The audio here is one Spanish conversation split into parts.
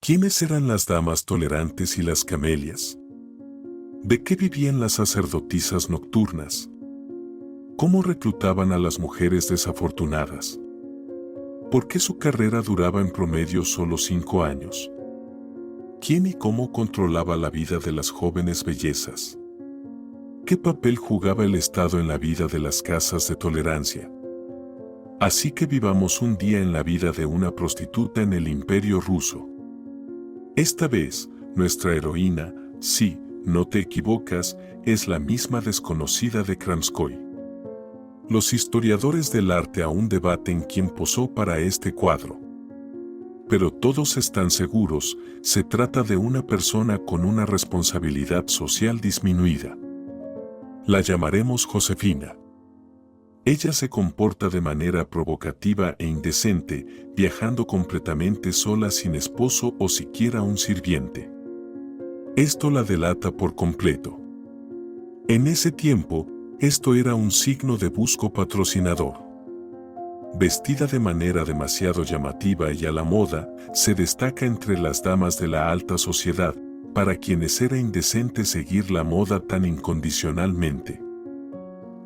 ¿Quiénes eran las damas tolerantes y las camelias? ¿De qué vivían las sacerdotisas nocturnas? ¿Cómo reclutaban a las mujeres desafortunadas? ¿Por qué su carrera duraba en promedio solo 5 años? ¿Quién y cómo controlaba la vida de las jóvenes bellezas? ¿Qué papel jugaba el Estado en la vida de las casas de tolerancia? Así que vivamos un día en la vida de una prostituta en el Imperio Ruso. Esta vez, nuestra heroína, sí, no te equivocas, es la misma desconocida de Kramskoy. Los historiadores del arte aún debaten quién posó para este cuadro. Pero todos están seguros, se trata de una persona con una responsabilidad social disminuida. La llamaremos Josefina. Ella se comporta de manera provocativa e indecente, viajando completamente sola sin esposo o siquiera un sirviente. Esto la delata por completo. En ese tiempo, esto era un signo de busco patrocinador. Vestida de manera demasiado llamativa y a la moda, se destaca entre las damas de la alta sociedad, para quienes era indecente seguir la moda tan incondicionalmente.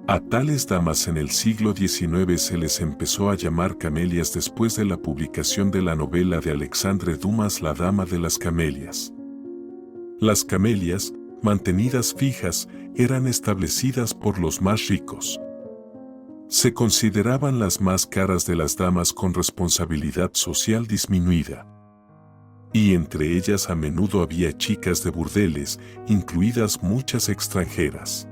A tales damas en el siglo XIX se les empezó a llamar camelias después de la publicación de la novela de Alexandre Dumas La Dama de las Camelias. Las camelias, mantenidas fijas, eran establecidas por los más ricos. Se consideraban las más caras de las damas con responsabilidad social disminuida. Y entre ellas a menudo había chicas de burdeles, incluidas muchas extranjeras.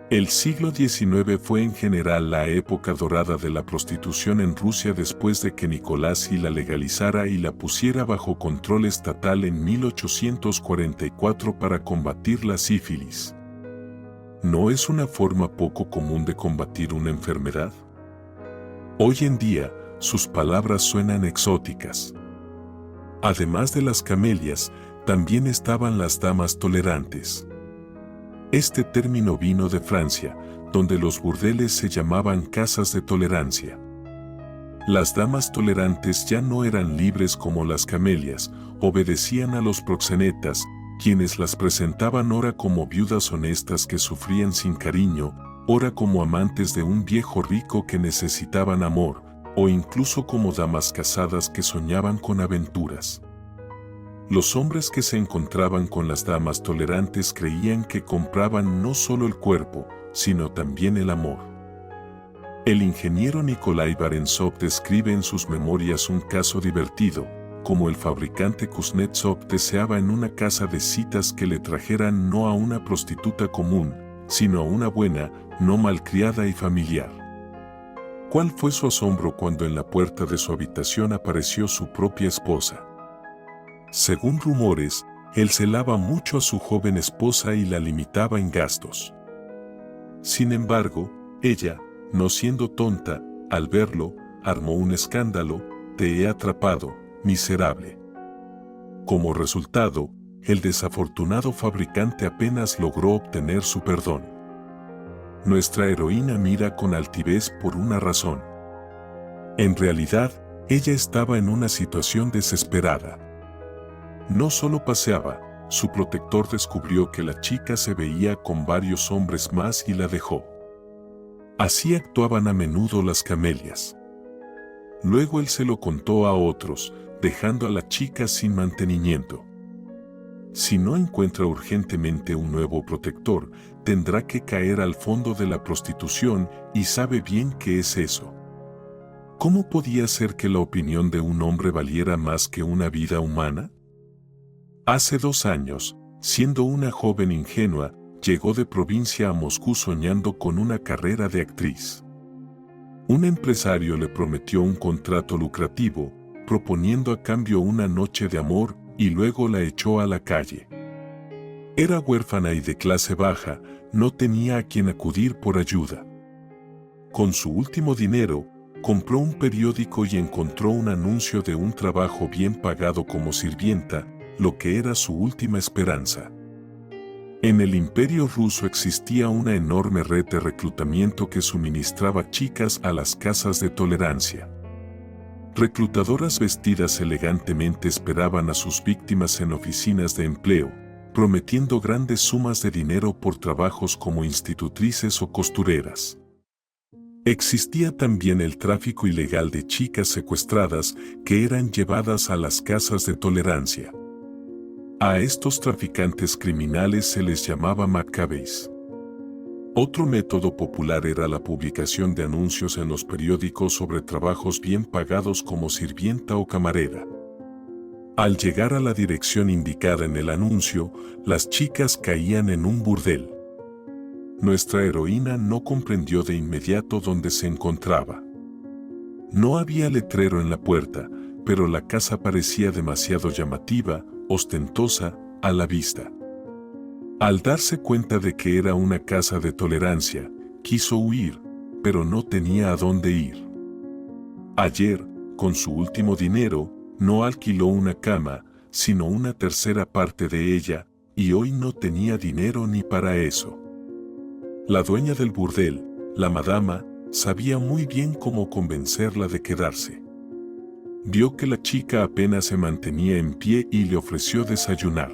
El siglo XIX fue en general la época dorada de la prostitución en Rusia después de que Nicolás I la legalizara y la pusiera bajo control estatal en 1844 para combatir la sífilis. ¿No es una forma poco común de combatir una enfermedad? Hoy en día, sus palabras suenan exóticas. Además de las camelias, también estaban las damas tolerantes. Este término vino de Francia, donde los burdeles se llamaban casas de tolerancia. Las damas tolerantes ya no eran libres como las camelias, obedecían a los proxenetas, quienes las presentaban ora como viudas honestas que sufrían sin cariño, ora como amantes de un viejo rico que necesitaban amor, o incluso como damas casadas que soñaban con aventuras. Los hombres que se encontraban con las damas tolerantes creían que compraban no solo el cuerpo, sino también el amor. El ingeniero Nikolai Barentsov describe en sus memorias un caso divertido, como el fabricante Kuznetsov deseaba en una casa de citas que le trajeran no a una prostituta común, sino a una buena, no malcriada y familiar. ¿Cuál fue su asombro cuando en la puerta de su habitación apareció su propia esposa? Según rumores, él celaba mucho a su joven esposa y la limitaba en gastos. Sin embargo, ella, no siendo tonta, al verlo, armó un escándalo: "Te he atrapado, miserable". Como resultado, el desafortunado fabricante apenas logró obtener su perdón. Nuestra heroína mira con altivez por una razón. En realidad, ella estaba en una situación desesperada. No solo paseaba, su protector descubrió que la chica se veía con varios hombres más y la dejó. Así actuaban a menudo las camelias. Luego él se lo contó a otros, dejando a la chica sin mantenimiento. Si no encuentra urgentemente un nuevo protector, tendrá que caer al fondo de la prostitución y sabe bien qué es eso. ¿Cómo podía ser que la opinión de un hombre valiera más que una vida humana? Hace 2 años, siendo una joven ingenua, llegó de provincia a Moscú soñando con una carrera de actriz. Un empresario le prometió un contrato lucrativo, proponiendo a cambio una noche de amor, y luego la echó a la calle. Era huérfana y de clase baja, no tenía a quien acudir por ayuda. Con su último dinero, compró un periódico y encontró un anuncio de un trabajo bien pagado como sirvienta, lo que era su última esperanza. En el Imperio Ruso existía una enorme red de reclutamiento que suministraba chicas a las casas de tolerancia. Reclutadoras vestidas elegantemente esperaban a sus víctimas en oficinas de empleo, prometiendo grandes sumas de dinero por trabajos como institutrices o costureras. Existía también el tráfico ilegal de chicas secuestradas que eran llevadas a las casas de tolerancia. A estos traficantes criminales se les llamaba macabés. Otro método popular era la publicación de anuncios en los periódicos sobre trabajos bien pagados como sirvienta o camarera. Al llegar a la dirección indicada en el anuncio, las chicas caían en un burdel. Nuestra heroína no comprendió de inmediato dónde se encontraba. No había letrero en la puerta, pero la casa parecía demasiado llamativa, ostentosa, a la vista. Al darse cuenta de que era una casa de tolerancia, quiso huir, pero no tenía a dónde ir. Ayer, con su último dinero, no alquiló una cama, sino una tercera parte de ella, y hoy no tenía dinero ni para eso. La dueña del burdel, la madama, sabía muy bien cómo convencerla de quedarse. Vio que la chica apenas se mantenía en pie y le ofreció desayunar.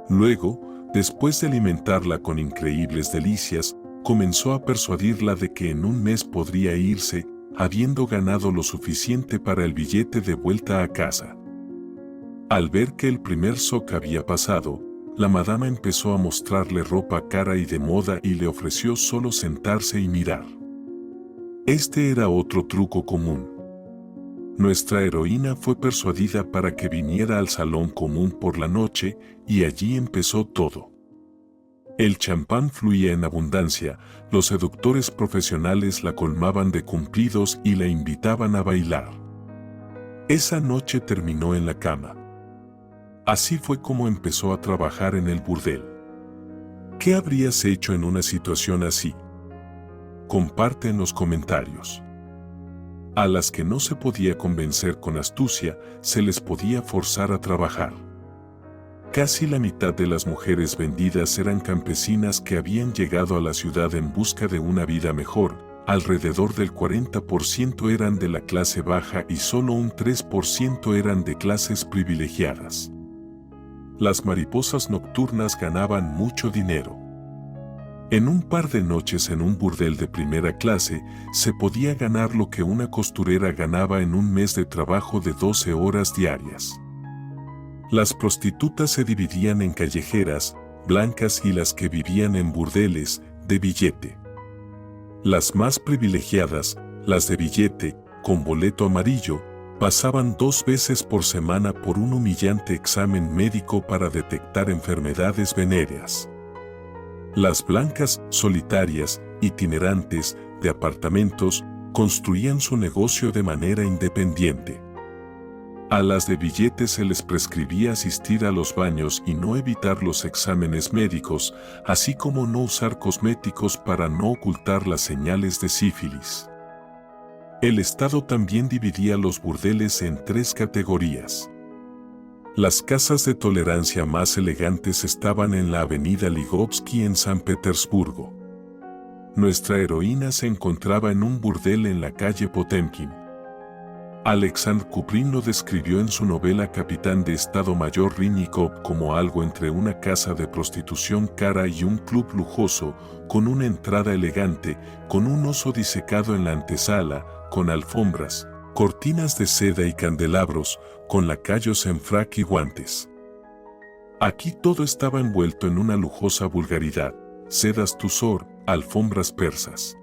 Luego, después de alimentarla con increíbles delicias, comenzó a persuadirla de que en un mes podría irse, habiendo ganado lo suficiente para el billete de vuelta a casa. Al ver que el primer shock había pasado, la madama empezó a mostrarle ropa cara y de moda y le ofreció solo sentarse y mirar. Este era otro truco común. Nuestra heroína fue persuadida para que viniera al salón común por la noche y allí empezó todo. El champán fluía en abundancia, los seductores profesionales la colmaban de cumplidos y la invitaban a bailar. Esa noche terminó en la cama. Así fue como empezó a trabajar en el burdel. ¿Qué habrías hecho en una situación así? Comparte en los comentarios. A las que no se podía convencer con astucia, se les podía forzar a trabajar. Casi la mitad de las mujeres vendidas eran campesinas que habían llegado a la ciudad en busca de una vida mejor, alrededor del 40% eran de la clase baja y solo un 3% eran de clases privilegiadas. Las mariposas nocturnas ganaban mucho dinero. En un par de noches en un burdel de primera clase, se podía ganar lo que una costurera ganaba en un mes de trabajo de 12 horas diarias. Las prostitutas se dividían en callejeras, blancas y las que vivían en burdeles, de billete. Las más privilegiadas, las de billete, con boleto amarillo, pasaban 2 veces por semana por un humillante examen médico para detectar enfermedades venéreas. Las blancas, solitarias, itinerantes, de apartamentos, construían su negocio de manera independiente. A las de billetes se les prescribía asistir a los baños y no evitar los exámenes médicos, así como no usar cosméticos para no ocultar las señales de sífilis. El Estado también dividía los burdeles en 3 categorías. Las casas de tolerancia más elegantes estaban en la avenida Ligovsky en San Petersburgo. Nuestra heroína se encontraba en un burdel en la calle Potemkin. Alexandre Kuprin lo describió en su novela Capitán de Estado Mayor Rinnikov como algo entre una casa de prostitución cara y un club lujoso, con una entrada elegante, con un oso disecado en la antesala, con alfombras, cortinas de seda y candelabros, con lacayos en frac y guantes. Aquí todo estaba envuelto en una lujosa vulgaridad, sedas Tussor, alfombras persas.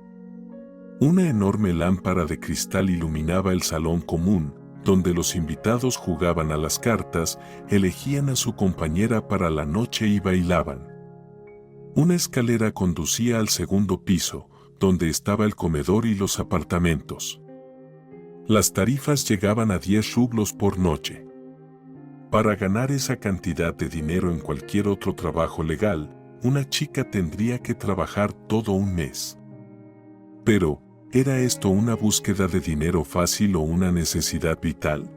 Una enorme lámpara de cristal iluminaba el salón común, donde los invitados jugaban a las cartas, elegían a su compañera para la noche y bailaban. Una escalera conducía al segundo piso, donde estaba el comedor y los apartamentos. Las tarifas llegaban a 10 rublos por noche. Para ganar esa cantidad de dinero en cualquier otro trabajo legal, una chica tendría que trabajar todo un mes. Pero, ¿era esto una búsqueda de dinero fácil o una necesidad vital?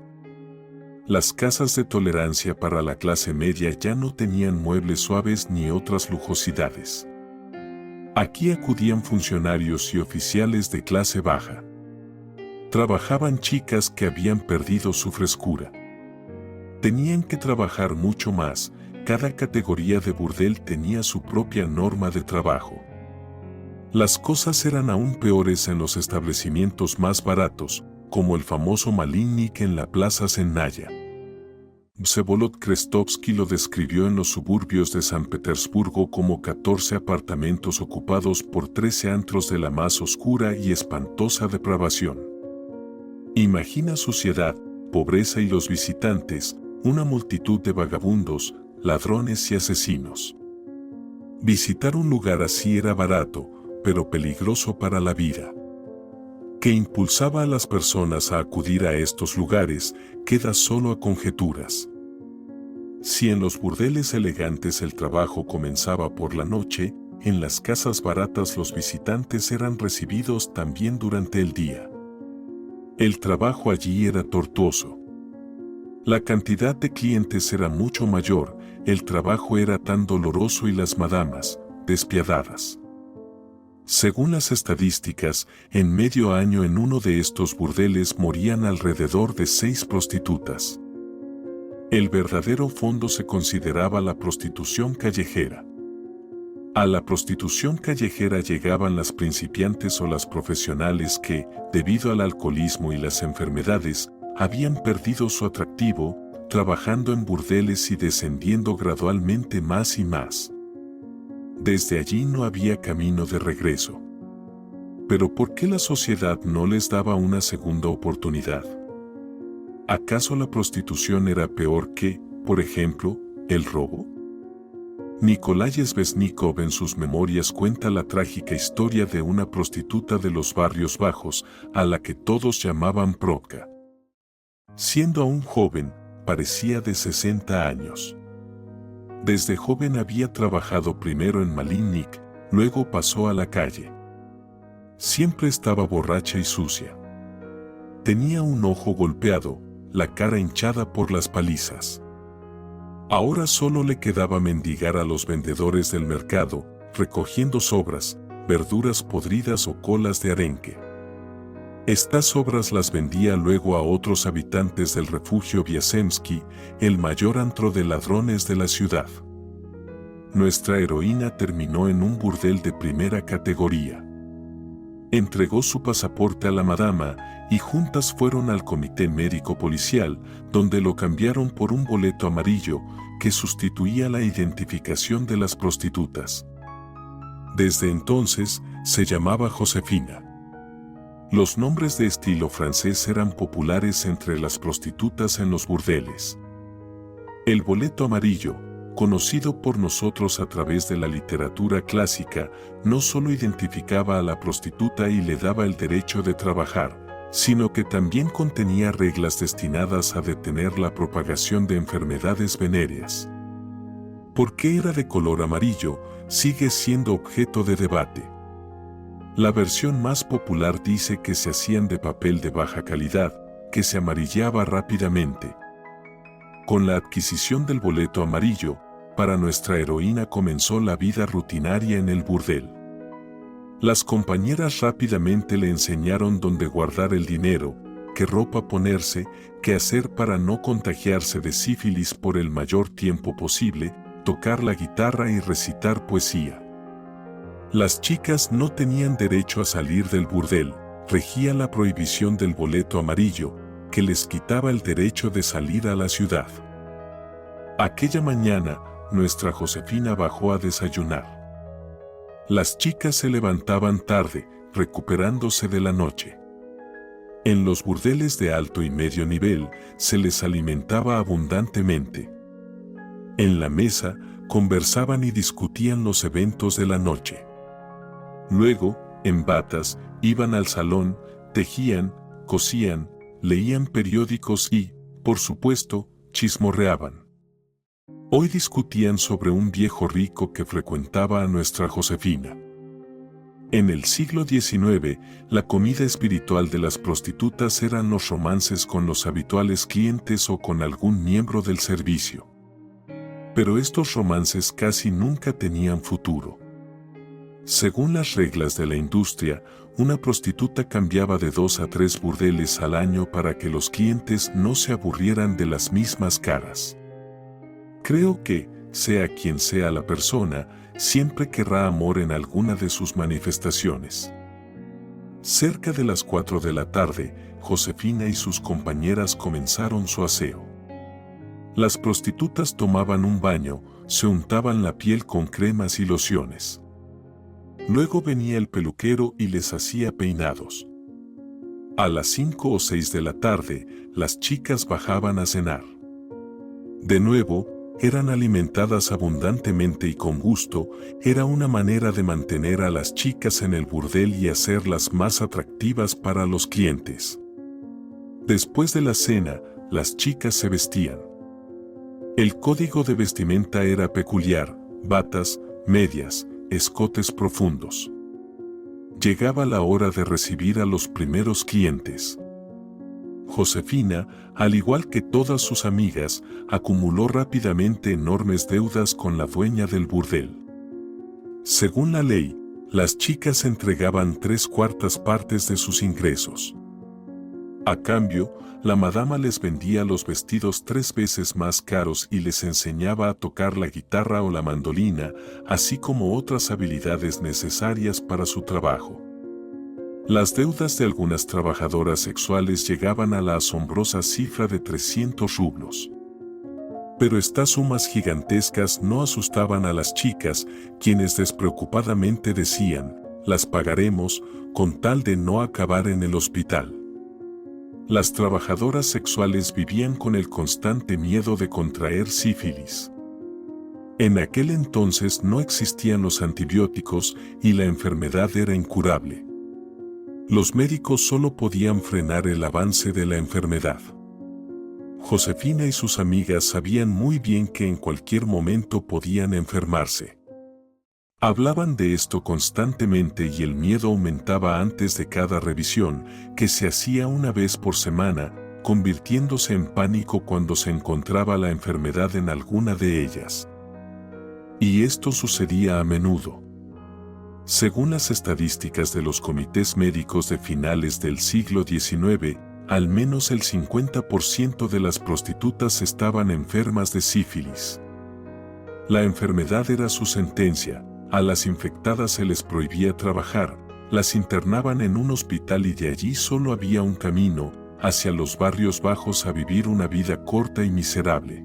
Las casas de tolerancia para la clase media ya no tenían muebles suaves ni otras lujosidades. Aquí acudían funcionarios y oficiales de clase baja. Trabajaban chicas que habían perdido su frescura. Tenían que trabajar mucho más, cada categoría de burdel tenía su propia norma de trabajo. Las cosas eran aún peores en los establecimientos más baratos, como el famoso Malinnik en la Plaza Sennaya. Vsevolod Krestovsky lo describió en los suburbios de San Petersburgo como 14 apartamentos ocupados por 13 antros de la más oscura y espantosa depravación. Imagina suciedad, pobreza y los visitantes, una multitud de vagabundos, ladrones y asesinos. Visitar un lugar así era barato, pero peligroso para la vida. ¿Qué impulsaba a las personas a acudir a estos lugares? Queda solo a conjeturas. Si en los burdeles elegantes el trabajo comenzaba por la noche, en las casas baratas los visitantes eran recibidos también durante el día. El trabajo allí era tortuoso. La cantidad de clientes era mucho mayor, el trabajo era tan doloroso y las madamas, despiadadas. Según las estadísticas, en medio año en uno de estos burdeles morían alrededor de 6 prostitutas. El verdadero fondo se consideraba la prostitución callejera. A la prostitución callejera llegaban las principiantes o las profesionales que, debido al alcoholismo y las enfermedades, habían perdido su atractivo, trabajando en burdeles y descendiendo gradualmente más y más. Desde allí no había camino de regreso. Pero ¿por qué la sociedad no les daba una segunda oportunidad? ¿Acaso la prostitución era peor que, por ejemplo, el robo? Nikolai Sveshnikov en sus memorias cuenta la trágica historia de una prostituta de los barrios bajos, a la que todos llamaban Probka. Siendo aún joven, parecía de 60 años. Desde joven había trabajado primero en Malinnik, luego pasó a la calle. Siempre estaba borracha y sucia. Tenía un ojo golpeado, la cara hinchada por las palizas. Ahora solo le quedaba mendigar a los vendedores del mercado, recogiendo sobras, verduras podridas o colas de arenque. Estas sobras las vendía luego a otros habitantes del refugio Viazemsky, el mayor antro de ladrones de la ciudad. Nuestra heroína terminó en un burdel de primera categoría. Entregó su pasaporte a la madama y juntas fueron al comité médico policial, donde lo cambiaron por un boleto amarillo que sustituía la identificación de las prostitutas. Desde entonces se llamaba Josefina. Los nombres de estilo francés eran populares entre las prostitutas en los burdeles. El boleto amarillo, conocido por nosotros a través de la literatura clásica, no solo identificaba a la prostituta y le daba el derecho de trabajar, sino que también contenía reglas destinadas a detener la propagación de enfermedades venéreas. ¿Por qué era de color amarillo? Sigue siendo objeto de debate. La versión más popular dice que se hacían de papel de baja calidad, que se amarillaba rápidamente. Con la adquisición del boleto amarillo, para nuestra heroína comenzó la vida rutinaria en el burdel. Las compañeras rápidamente le enseñaron dónde guardar el dinero, qué ropa ponerse, qué hacer para no contagiarse de sífilis por el mayor tiempo posible, tocar la guitarra y recitar poesía. Las chicas no tenían derecho a salir del burdel, regía la prohibición del boleto amarillo, que les quitaba el derecho de salir a la ciudad. Aquella mañana, nuestra Josefina bajó a desayunar. Las chicas se levantaban tarde, recuperándose de la noche. En los burdeles de alto y medio nivel, se les alimentaba abundantemente. En la mesa, conversaban y discutían los eventos de la noche. Luego, en batas, iban al salón, tejían, cosían, leían periódicos y, por supuesto, chismorreaban. Hoy discutían sobre un viejo rico que frecuentaba a nuestra Josefina. En el siglo XIX, la comida espiritual de las prostitutas eran los romances con los habituales clientes o con algún miembro del servicio. Pero estos romances casi nunca tenían futuro. Según las reglas de la industria, una prostituta cambiaba de 2 a 3 burdeles al año para que los clientes no se aburrieran de las mismas caras. Creo que, sea quien sea la persona, siempre querrá amor en alguna de sus manifestaciones. Cerca de las 4 de la tarde, Josefina y sus compañeras comenzaron su aseo. Las prostitutas tomaban un baño, se untaban la piel con cremas y lociones. Luego venía el peluquero y les hacía peinados. A las 5 o 6 de la tarde, las chicas bajaban a cenar. De nuevo, eran alimentadas abundantemente y con gusto. Era una manera de mantener a las chicas en el burdel y hacerlas más atractivas para los clientes. Después de la cena, las chicas se vestían. El código de vestimenta era peculiar: batas, medias, escotes profundos. Llegaba la hora de recibir a los primeros clientes. Josefina, al igual que todas sus amigas, acumuló rápidamente enormes deudas con la dueña del burdel. Según la ley, las chicas entregaban 3/4 partes de sus ingresos. A cambio, la madama les vendía los vestidos 3 veces más caros y les enseñaba a tocar la guitarra o la mandolina, así como otras habilidades necesarias para su trabajo. Las deudas de algunas trabajadoras sexuales llegaban a la asombrosa cifra de 300 rublos. Pero estas sumas gigantescas no asustaban a las chicas, quienes despreocupadamente decían: las pagaremos, con tal de no acabar en el hospital. Las trabajadoras sexuales vivían con el constante miedo de contraer sífilis. En aquel entonces no existían los antibióticos y la enfermedad era incurable. Los médicos solo podían frenar el avance de la enfermedad. Josefina y sus amigas sabían muy bien que en cualquier momento podían enfermarse. Hablaban de esto constantemente y el miedo aumentaba antes de cada revisión, que se hacía una vez por semana, convirtiéndose en pánico cuando se encontraba la enfermedad en alguna de ellas. Y esto sucedía a menudo. Según las estadísticas de los comités médicos de finales del siglo XIX, al menos el 50% de las prostitutas estaban enfermas de sífilis. La enfermedad era su sentencia. A las infectadas se les prohibía trabajar, las internaban en un hospital y de allí solo había un camino: hacia los barrios bajos a vivir una vida corta y miserable.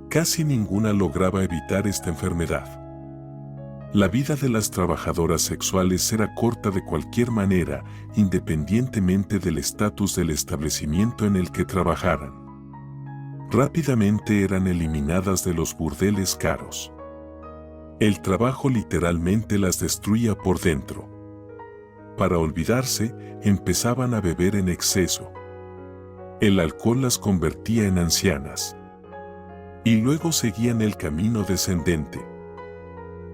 Casi ninguna lograba evitar esta enfermedad. La vida de las trabajadoras sexuales era corta de cualquier manera, independientemente del estatus del establecimiento en el que trabajaran. Rápidamente eran eliminadas de los burdeles caros. El trabajo literalmente las destruía por dentro. Para olvidarse, empezaban a beber en exceso. El alcohol las convertía en ancianas. Y luego seguían el camino descendente.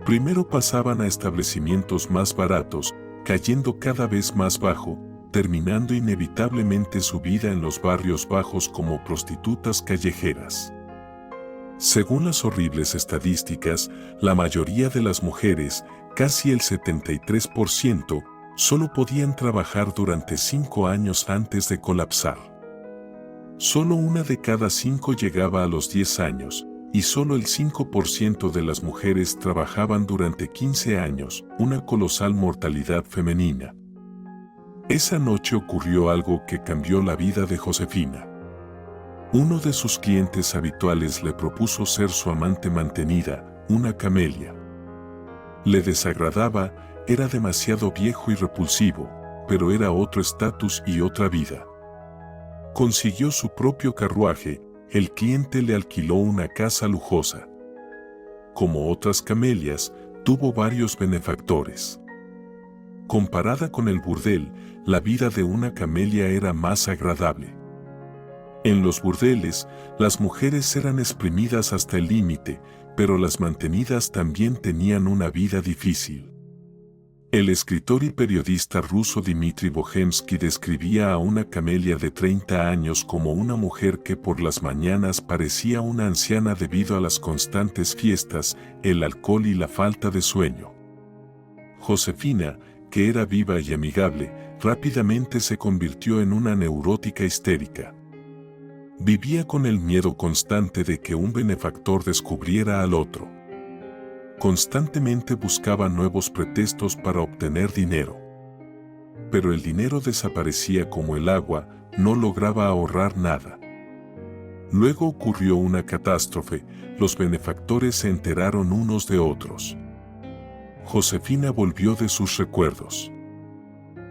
Primero pasaban a establecimientos más baratos, cayendo cada vez más bajo, terminando inevitablemente su vida en los barrios bajos como prostitutas callejeras. Según las horribles estadísticas, la mayoría de las mujeres, casi el 73%, solo podían trabajar durante 5 años antes de colapsar. Solo 1 de cada 5 llegaba a los 10 años, y solo el 5% de las mujeres trabajaban durante 15 años, una colosal mortalidad femenina. Esa noche ocurrió algo que cambió la vida de Josefina. Uno de sus clientes habituales le propuso ser su amante mantenida, una camelia. Le desagradaba, era demasiado viejo y repulsivo, pero era otro estatus y otra vida. Consiguió su propio carruaje, el cliente le alquiló una casa lujosa. Como otras camelias, tuvo varios benefactores. Comparada con el burdel, la vida de una camelia era más agradable. En los burdeles, las mujeres eran exprimidas hasta el límite, pero las mantenidas también tenían una vida difícil. El escritor y periodista ruso Dmitry Bohemsky describía a una camelia de 30 años como una mujer que por las mañanas parecía una anciana debido a las constantes fiestas, el alcohol y la falta de sueño. Josefina, que era viva y amigable, rápidamente se convirtió en una neurótica histérica. Vivía con el miedo constante de que un benefactor descubriera al otro. Constantemente buscaba nuevos pretextos para obtener dinero. Pero el dinero desaparecía como el agua, no lograba ahorrar nada. Luego ocurrió una catástrofe, los benefactores se enteraron unos de otros. Josefina volvió de sus recuerdos.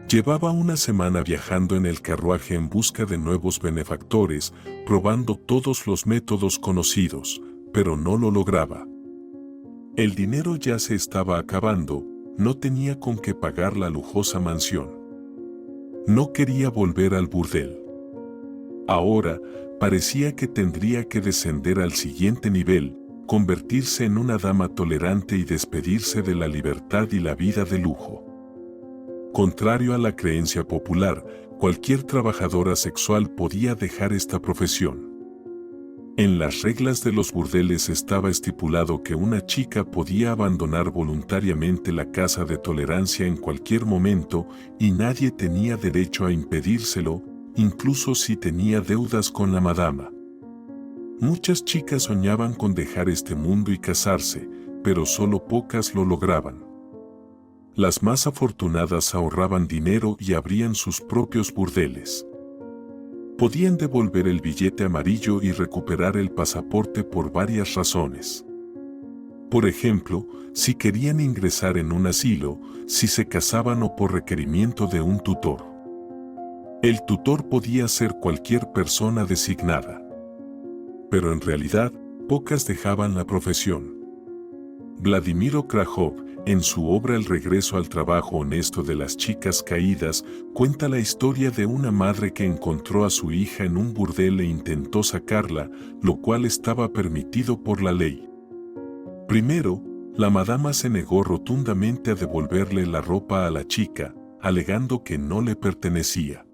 Llevaba una semana viajando en el carruaje en busca de nuevos benefactores, probando todos los métodos conocidos, pero no lo lograba. El dinero ya se estaba acabando, no tenía con qué pagar la lujosa mansión. No quería volver al burdel. Ahora, parecía que tendría que descender al siguiente nivel, convertirse en una dama tolerante y despedirse de la libertad y la vida de lujo. Contrario a la creencia popular, cualquier trabajadora sexual podía dejar esta profesión. En las reglas de los burdeles estaba estipulado que una chica podía abandonar voluntariamente la casa de tolerancia en cualquier momento y nadie tenía derecho a impedírselo, incluso si tenía deudas con la madama. Muchas chicas soñaban con dejar este mundo y casarse, pero solo pocas lo lograban. Las más afortunadas ahorraban dinero y abrían sus propios burdeles. Podían devolver el billete amarillo y recuperar el pasaporte por varias razones. Por ejemplo, si querían ingresar en un asilo, si se casaban o por requerimiento de un tutor. El tutor podía ser cualquier persona designada. Pero en realidad, pocas dejaban la profesión. Vladimiro Krajov, en su obra El regreso al trabajo honesto de las chicas caídas, cuenta la historia de una madre que encontró a su hija en un burdel e intentó sacarla, lo cual estaba permitido por la ley. Primero, la madama se negó rotundamente a devolverle la ropa a la chica, alegando que no le pertenecía.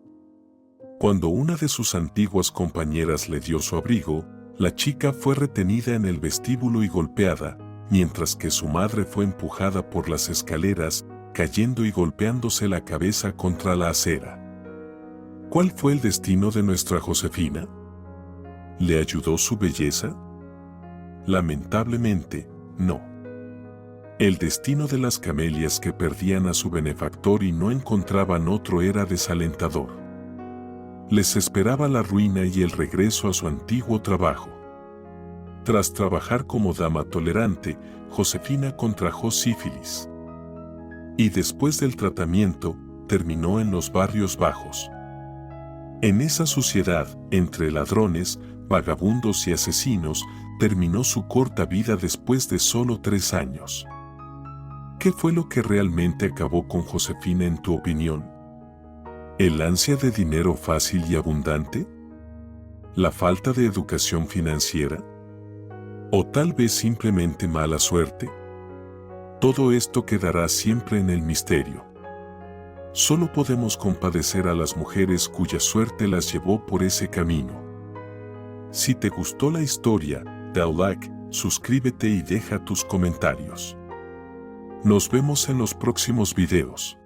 Cuando una de sus antiguas compañeras le dio su abrigo, la chica fue retenida en el vestíbulo y golpeada, mientras que su madre fue empujada por las escaleras, cayendo y golpeándose la cabeza contra la acera. ¿Cuál fue el destino de nuestra Josefina? ¿Le ayudó su belleza? Lamentablemente, no. El destino de las camelias que perdían a su benefactor y no encontraban otro era desalentador. Les esperaba la ruina y el regreso a su antiguo trabajo. Tras trabajar como dama tolerante, Josefina contrajo sífilis. Y después del tratamiento, terminó en los barrios bajos. En esa suciedad, entre ladrones, vagabundos y asesinos, terminó su corta vida después de solo 3 años. ¿Qué fue lo que realmente acabó con Josefina en tu opinión? ¿El ansia de dinero fácil y abundante? ¿La falta de educación financiera? ¿O tal vez simplemente mala suerte? Todo esto quedará siempre en el misterio. Solo podemos compadecer a las mujeres cuya suerte las llevó por ese camino. Si te gustó la historia, da like, suscríbete y deja tus comentarios. Nos vemos en los próximos videos.